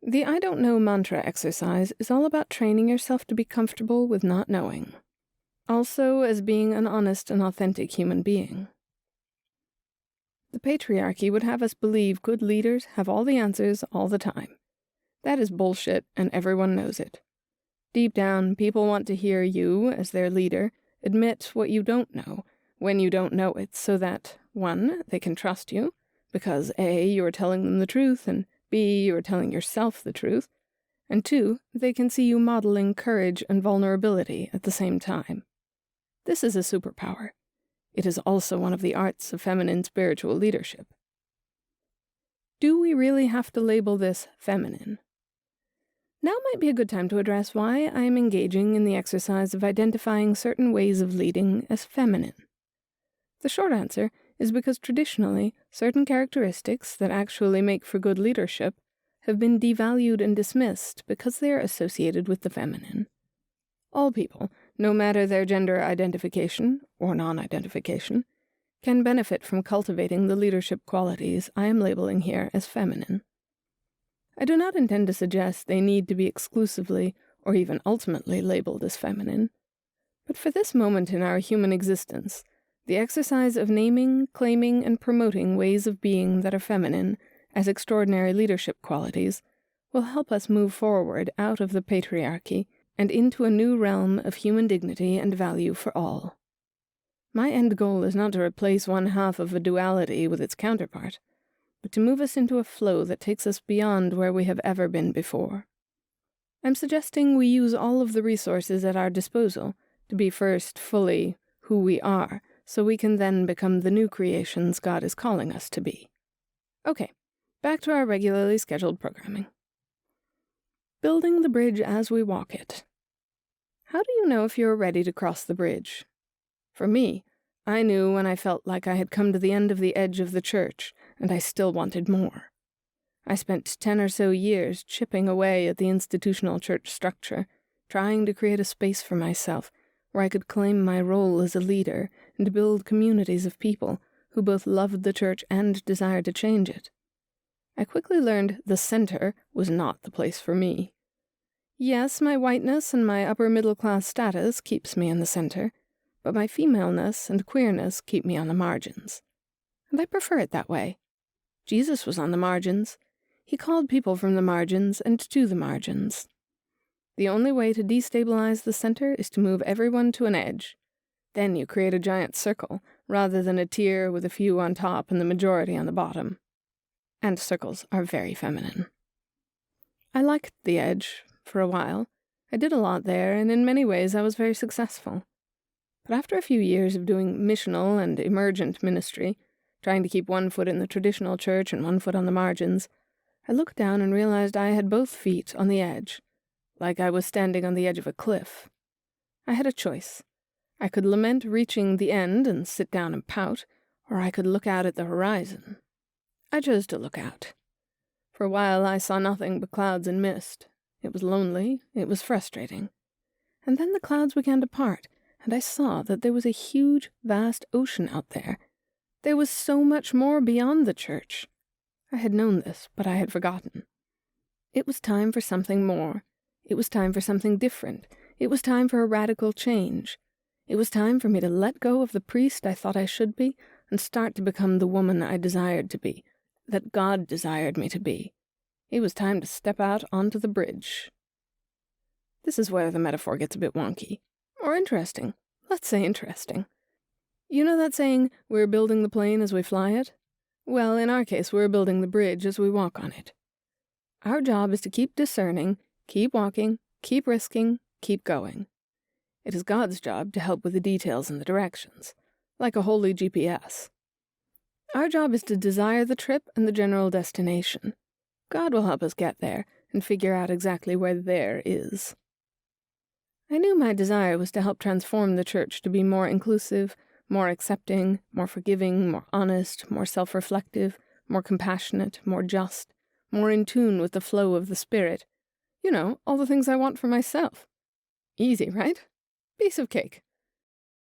The I don't know mantra exercise is all about training yourself to be comfortable with not knowing. Also as being an honest and authentic human being. The patriarchy would have us believe good leaders have all the answers all the time. That is bullshit, and everyone knows it. Deep down, people want to hear you, as their leader, admit what you don't know, when you don't know it, so that, 1, they can trust you, because A, you are telling them the truth, and B, you are telling yourself the truth, and 2, they can see you modeling courage and vulnerability at the same time. This is a superpower. It is also one of the arts of feminine spiritual leadership. Do we really have to label this feminine? Now might be a good time to address why I am engaging in the exercise of identifying certain ways of leading as feminine. The short answer is because traditionally, certain characteristics that actually make for good leadership have been devalued and dismissed because they are associated with the feminine. All people, no matter their gender identification or non-identification, can benefit from cultivating the leadership qualities I am labeling here as feminine. I do not intend to suggest they need to be exclusively or even ultimately labeled as feminine, but for this moment in our human existence, the exercise of naming, claiming, and promoting ways of being that are feminine as extraordinary leadership qualities will help us move forward out of the patriarchy and into a new realm of human dignity and value for all. My end goal is not to replace one half of a duality with its counterpart, but to move us into a flow that takes us beyond where we have ever been before. I'm suggesting we use all of the resources at our disposal to be first fully who we are, so we can then become the new creations God is calling us to be. Okay, back to our regularly scheduled programming. Building the bridge as we walk it. How do you know if you're ready to cross the bridge? For me, I knew when I felt like I had come to the end of the edge of the church, and I still wanted more. I spent 10 or so years chipping away at the institutional church structure, trying to create a space for myself where I could claim my role as a leader and build communities of people who both loved the church and desired to change it. I quickly learned the center was not the place for me. Yes, my whiteness and my upper-middle-class status keeps me in the center, but my femaleness and queerness keep me on the margins. And I prefer it that way. Jesus was on the margins. He called people from the margins and to the margins. The only way to destabilize the center is to move everyone to an edge. Then you create a giant circle, rather than a tier with a few on top and the majority on the bottom. And circles are very feminine. I liked the edge for a while. I did a lot there, and in many ways I was very successful. But after a few years of doing missional and emergent ministry, trying to keep one foot in the traditional church and one foot on the margins, I looked down and realized I had both feet on the edge, like I was standing on the edge of a cliff. I had a choice. I could lament reaching the end and sit down and pout, or I could look out at the horizon. I chose to look out. For a while I saw nothing but clouds and mist. It was lonely, it was frustrating. And then the clouds began to part, and I saw that there was a huge, vast ocean out there. There was so much more beyond the church. I had known this, but I had forgotten. It was time for something more. It was time for something different. It was time for a radical change. It was time for me to let go of the priest I thought I should be and start to become the woman I desired to be, that God desired me to be. It was time to step out onto the bridge. This is where the metaphor gets a bit wonky. Or interesting. Let's say interesting. You know that saying, we're building the plane as we fly it? Well, in our case, we're building the bridge as we walk on it. Our job is to keep discerning, keep walking, keep risking, keep going. It is God's job to help with the details and the directions, like a holy GPS. Our job is to desire the trip and the general destination. God will help us get there and figure out exactly where there is. I knew my desire was to help transform the church to be more inclusive, more accepting, more forgiving, more honest, more self-reflective, more compassionate, more just, more in tune with the flow of the Spirit. You know, all the things I want for myself. Easy, right? Piece of cake.